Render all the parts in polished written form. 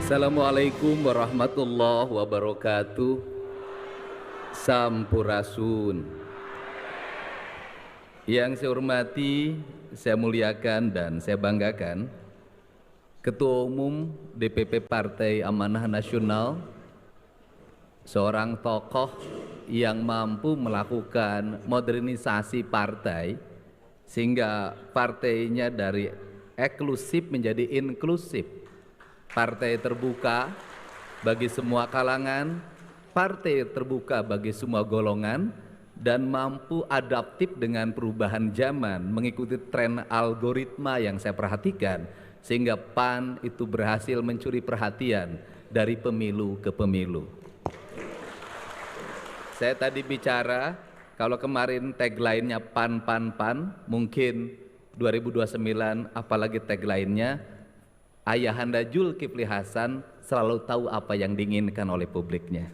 Assalamualaikum warahmatullahi wabarakatuh. Sampurasun. Yang saya hormati, saya muliakan dan saya banggakan Ketua Umum DPP Partai Amanah Nasional, seorang tokoh yang mampu melakukan modernisasi partai sehingga partainya dari eksklusif menjadi inklusif. Partai terbuka bagi semua kalangan, partai terbuka bagi semua golongan, dan mampu adaptif dengan perubahan zaman, mengikuti tren algoritma yang saya perhatikan, sehingga PAN itu berhasil mencuri perhatian dari pemilu ke pemilu. Saya tadi bicara, kalau kemarin tagline-nya PAN, PAN, PAN, mungkin 2029 apalagi tagline-nya Ayahanda Zulkifli Hasan selalu tahu apa yang diinginkan oleh publiknya.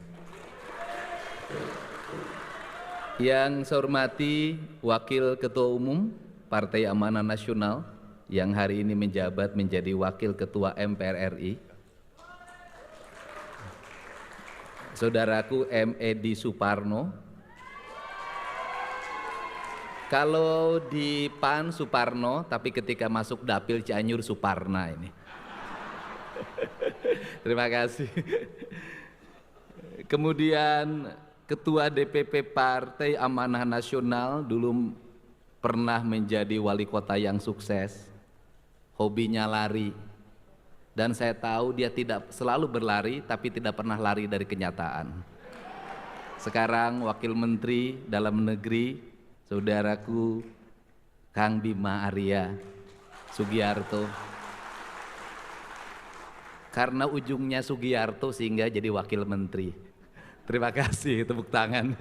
Yang saya hormati Wakil Ketua Umum Partai Amanah Nasional yang hari ini menjabat menjadi Wakil Ketua MPR RI, Saudaraku M. Edi Suparno. Kalau di PAN Suparno, tapi ketika masuk Dapil Cianjur Suparna ini. Terima kasih. Kemudian Ketua DPP Partai Amanah Nasional, dulu pernah menjadi wali kota yang sukses, hobinya lari, dan saya tahu dia tidak selalu berlari tapi tidak pernah lari dari kenyataan. Sekarang Wakil Menteri Dalam Negeri, saudaraku Kang Bima Arya Sugiarto. Karena ujungnya Sugiarto sehingga jadi wakil menteri. Terima kasih, tepuk tangan.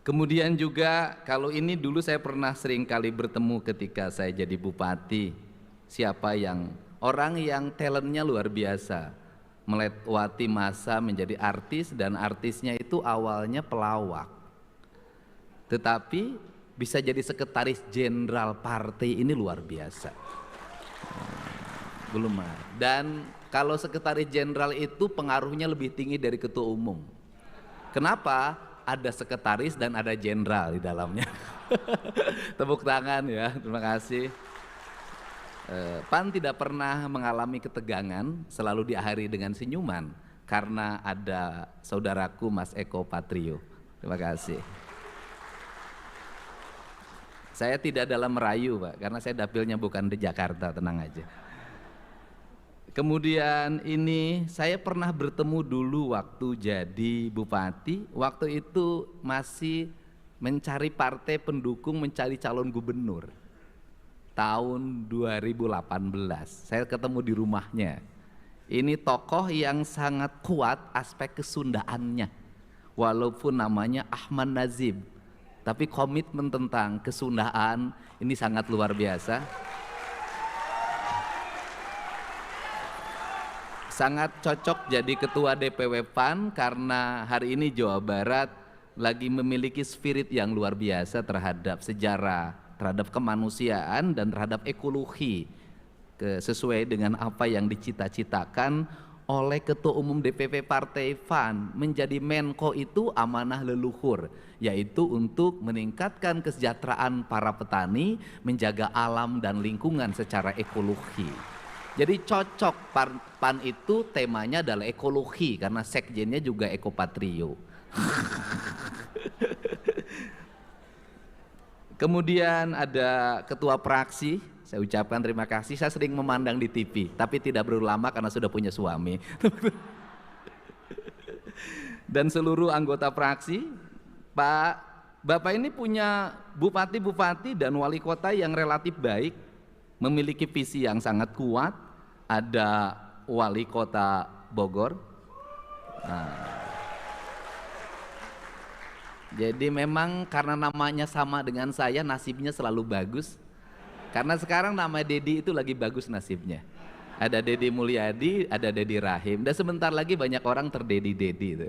Kemudian juga kalau ini dulu saya pernah sering kali bertemu ketika saya jadi bupati. Siapa yang orang yang talentnya luar biasa, melewati masa menjadi artis, dan artisnya itu awalnya pelawak, tetapi bisa jadi sekretaris jenderal partai, ini luar biasa. Belum ada. Dan kalau sekretaris jenderal itu pengaruhnya lebih tinggi dari ketua umum. Kenapa? Ada sekretaris dan ada jenderal di dalamnya. Tepuk tangan ya, terima kasih. PAN tidak pernah mengalami ketegangan, selalu diakhiri dengan senyuman karena ada saudaraku Mas Eko Patrio. Terima kasih. Saya tidak dalam merayu Pak, karena saya dapilnya bukan di Jakarta, tenang aja. Kemudian ini saya pernah bertemu dulu waktu jadi bupati, waktu itu masih mencari partai pendukung, mencari calon gubernur. Tahun 2018, saya ketemu di rumahnya. Ini tokoh yang sangat kuat aspek kesundaannya, walaupun namanya Ahmad Nazib, tapi komitmen tentang kesundaan ini sangat luar biasa. Sangat cocok jadi ketua DPW PAN karena hari ini Jawa Barat lagi memiliki spirit yang luar biasa terhadap sejarah, terhadap kemanusiaan, dan terhadap ekologi, sesuai dengan apa yang dicita-citakan oleh Ketua Umum DPP Partai PAN. Menjadi Menko itu amanah leluhur, yaitu untuk meningkatkan kesejahteraan para petani, menjaga alam dan lingkungan secara ekologi. Jadi cocok, PAN itu temanya adalah ekologi karena sekjennya juga Ekopatrio. Kemudian ada ketua praksi, saya ucapkan terima kasih. Saya sering memandang di TV, tapi tidak berlama karena sudah punya suami. Dan seluruh anggota praksi, Bapak ini punya bupati-bupati dan wali kota yang relatif baik, memiliki visi yang sangat kuat. Ada wali kota Bogor. Jadi memang karena namanya sama dengan saya, nasibnya selalu bagus. Karena sekarang nama Dedi itu lagi bagus nasibnya. Ada Dedi Mulyadi, ada Dedi Rahim, dan sebentar lagi banyak orang terdedi-dedi itu.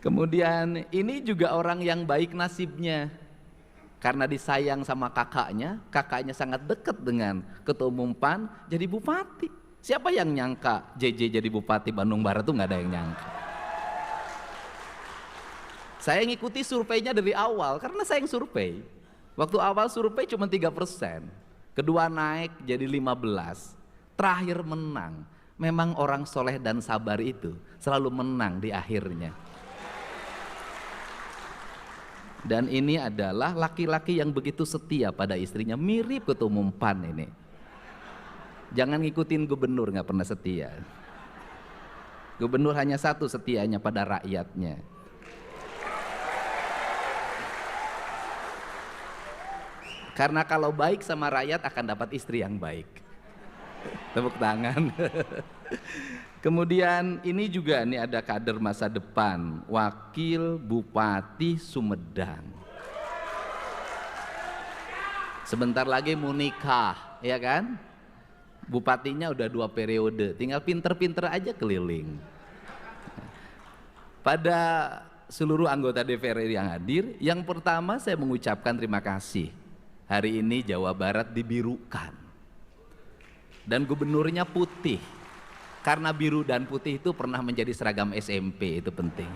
Kemudian ini juga orang yang baik nasibnya. Karena disayang sama kakaknya sangat dekat dengan Ketua Umum PAN, jadi bupati. Siapa yang nyangka JJ jadi bupati Bandung Barat tuh nggak ada yang nyangka. Saya ngikuti surveinya dari awal karena saya yang survei. Waktu awal survei cuma 3%, kedua naik jadi 15, terakhir menang. Memang orang soleh dan sabar itu selalu menang di akhirnya. Dan ini adalah laki-laki yang begitu setia pada istrinya, mirip Ketua Umum PAN ini. Jangan ngikutin gubernur, nggak pernah setia. Gubernur hanya satu setianya pada rakyatnya. Karena kalau baik sama rakyat akan dapat istri yang baik. Tepuk tangan. Kemudian ini juga nih ada kader masa depan, Wakil Bupati Sumedang. Sebentar lagi mau nikah, ya kan? Bupatinya udah 2 periode, tinggal pinter-pinter aja keliling. Pada seluruh anggota DPR yang hadir, yang pertama saya mengucapkan terima kasih. Hari ini Jawa Barat dibirukan. Dan gubernurnya putih. Karena biru dan putih itu pernah menjadi seragam SMP, itu penting.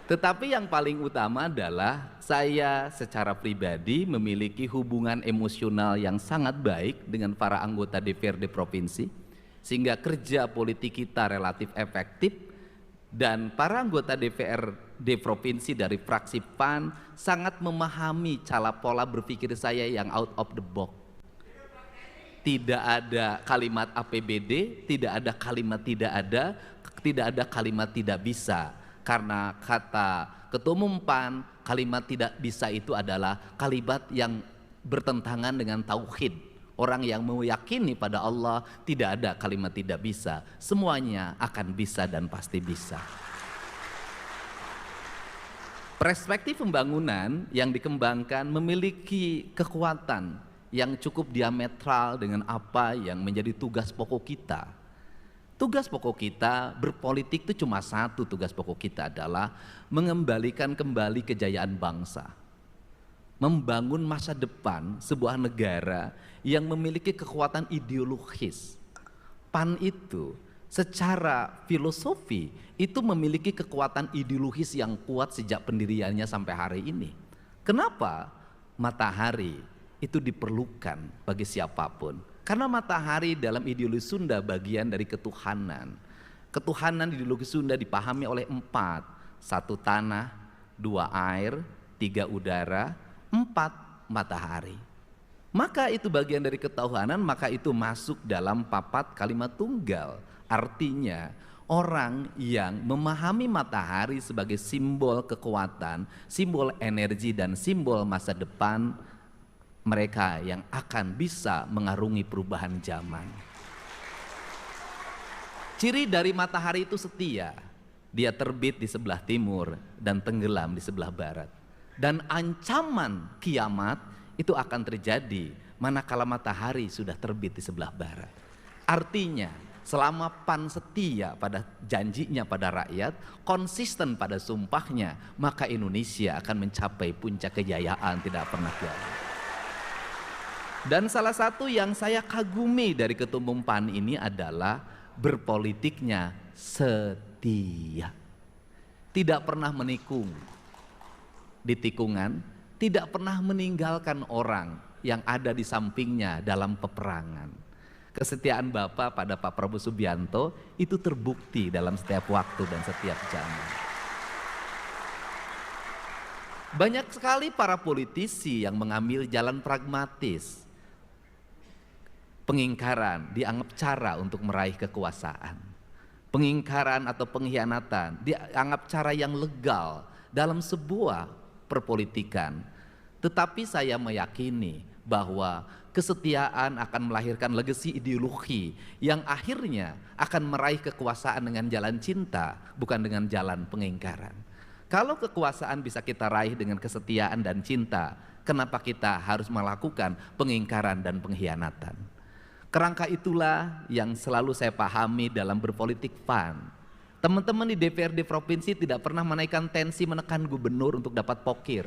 Tetapi yang paling utama adalah saya secara pribadi memiliki hubungan emosional yang sangat baik dengan para anggota DPRD provinsi, sehingga kerja politik kita relatif efektif, dan para anggota DPRD provinsi dari fraksi PAN sangat memahami cara pola berpikir saya yang out of the box. Tidak ada kalimat APBD, tidak ada kalimat tidak ada kalimat tidak bisa. Karena kata Ketua Umum PAN, kalimat tidak bisa itu adalah kalimat yang bertentangan dengan tauhid. Orang yang meyakini pada Allah, tidak ada kalimat tidak bisa. Semuanya akan bisa dan pasti bisa. Perspektif pembangunan yang dikembangkan memiliki kekuatan yang cukup diametral dengan apa yang menjadi tugas pokok kita. Tugas pokok kita berpolitik itu cuma satu, tugas pokok kita adalah mengembalikan kembali kejayaan bangsa. Membangun masa depan sebuah negara yang memiliki kekuatan ideologis. PAN itu secara filosofi itu memiliki kekuatan ideologis yang kuat sejak pendiriannya sampai hari ini. Kenapa? Matahari itu diperlukan bagi siapapun. Karena matahari dalam ideologi Sunda bagian dari ketuhanan. Ketuhanan ideologi Sunda dipahami oleh 4. 1 tanah, 2 air, 3 udara, 4 matahari. Maka itu bagian dari ketuhanan, maka itu masuk dalam papat kalimat tunggal. Artinya orang yang memahami matahari sebagai simbol kekuatan, simbol energi dan simbol masa depan, mereka yang akan bisa mengarungi perubahan zaman. Ciri dari matahari itu setia. Dia terbit di sebelah timur dan tenggelam di sebelah barat. Dan ancaman kiamat itu akan terjadi manakala matahari sudah terbit di sebelah barat. Artinya selama PAN setia pada janjinya pada rakyat, konsisten pada sumpahnya, maka Indonesia akan mencapai puncak kejayaan tidak pernah gagal. Dan salah satu yang saya kagumi dari Ketua Umum PAN ini adalah berpolitiknya setia. Tidak pernah menikung di tikungan, tidak pernah meninggalkan orang yang ada di sampingnya dalam peperangan. Kesetiaan Bapak pada Pak Prabowo Subianto itu terbukti dalam setiap waktu dan setiap zaman. Banyak sekali para politisi yang mengambil jalan pragmatis. Pengingkaran dianggap cara untuk meraih kekuasaan. Pengingkaran atau pengkhianatan dianggap cara yang legal dalam sebuah perpolitikan. Tetapi saya meyakini bahwa kesetiaan akan melahirkan legasi ideologi yang akhirnya akan meraih kekuasaan dengan jalan cinta, bukan dengan jalan pengingkaran. Kalau kekuasaan bisa kita raih dengan kesetiaan dan cinta, kenapa kita harus melakukan pengingkaran dan pengkhianatan? Kerangka itulah yang selalu saya pahami dalam berpolitik PAN. Teman-teman di DPRD provinsi tidak pernah menaikkan tensi menekan gubernur untuk dapat pokir.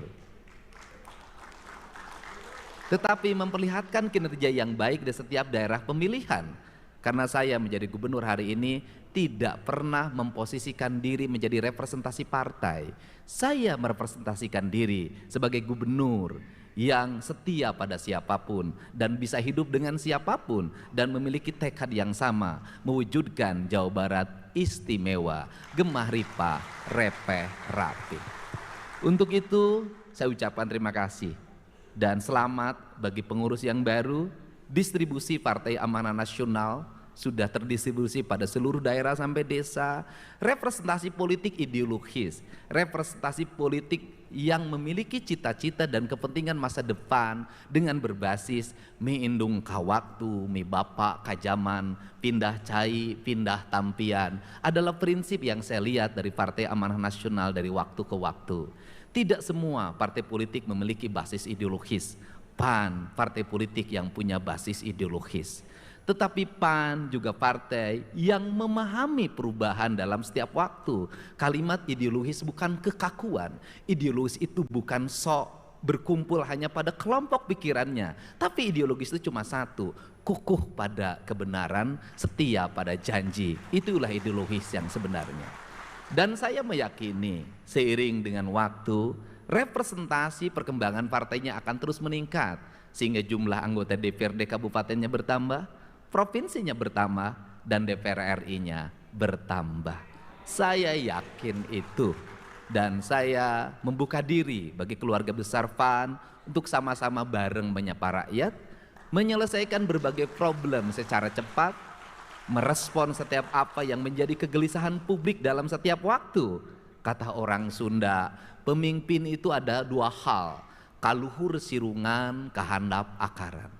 tetapi memperlihatkan kinerja yang baik di setiap daerah pemilihan. Karena saya menjadi gubernur hari ini tidak pernah memposisikan diri menjadi representasi partai. Saya merepresentasikan diri sebagai gubernur yang setia pada siapapun dan bisa hidup dengan siapapun dan memiliki tekad yang sama mewujudkan Jawa Barat istimewa, gemah ripah, repeh rapih. Untuk itu saya ucapkan terima kasih dan selamat bagi pengurus yang baru. Distribusi Partai Amanah Nasional sudah terdistribusi pada seluruh daerah sampai desa. Representasi politik ideologis, representasi politik yang memiliki cita-cita dan kepentingan masa depan dengan berbasis mi indung kawaktu, mi bapak kajaman, pindah cai, pindah tampian adalah prinsip yang saya lihat dari Partai Amanah Nasional dari waktu ke waktu. Tidak semua partai politik memiliki basis ideologis. PAN, partai politik yang punya basis ideologis. Tetapi PAN juga partai yang memahami perubahan dalam setiap waktu. Kalimat ideologis bukan kekakuan. Ideologis itu bukan sok berkumpul hanya pada kelompok pikirannya. Tapi ideologis itu cuma satu, kukuh pada kebenaran, setia pada janji. Itulah ideologis yang sebenarnya. Dan saya meyakini seiring dengan waktu, representasi perkembangan partainya akan terus meningkat. Sehingga jumlah anggota DPRD kabupatennya bertambah, provinsinya bertambah, dan DPR RI-nya bertambah. Saya yakin itu. Dan saya membuka diri bagi keluarga besar PAN untuk sama-sama bareng menyapa rakyat, menyelesaikan berbagai problem secara cepat, merespon setiap apa yang menjadi kegelisahan publik dalam setiap waktu. Kata orang Sunda, pemimpin itu ada dua hal, kaluhur sirungan, kahandap akaran.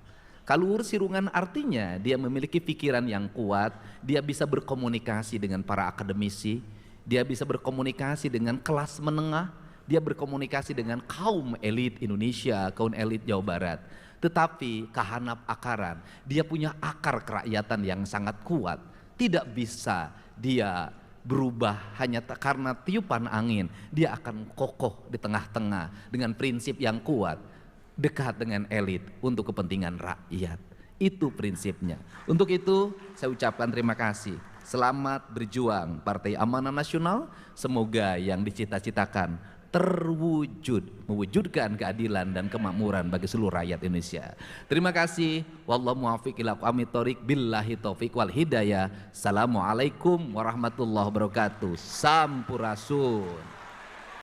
Kaluhur sirungan artinya dia memiliki pikiran yang kuat, dia bisa berkomunikasi dengan para akademisi, dia bisa berkomunikasi dengan kelas menengah, dia berkomunikasi dengan kaum elit Indonesia, kaum elit Jawa Barat. Tetapi kahanap akaran, dia punya akar kerakyatan yang sangat kuat. Tidak bisa dia berubah hanya karena tiupan angin. Dia akan kokoh di tengah-tengah dengan prinsip yang kuat, dekat dengan elit untuk kepentingan rakyat. Itu prinsipnya. Untuk itu saya ucapkan terima kasih. Selamat berjuang Partai Amanah Nasional. Semoga yang dicita-citakan terwujud, mewujudkan keadilan dan kemakmuran bagi seluruh rakyat Indonesia. Terima kasih. Wallahu muwaffiq ila aqwamit thoriq, billahi taufiq wal hidayah. Assalamualaikum warahmatullahi wabarakatuh. Sampurasun.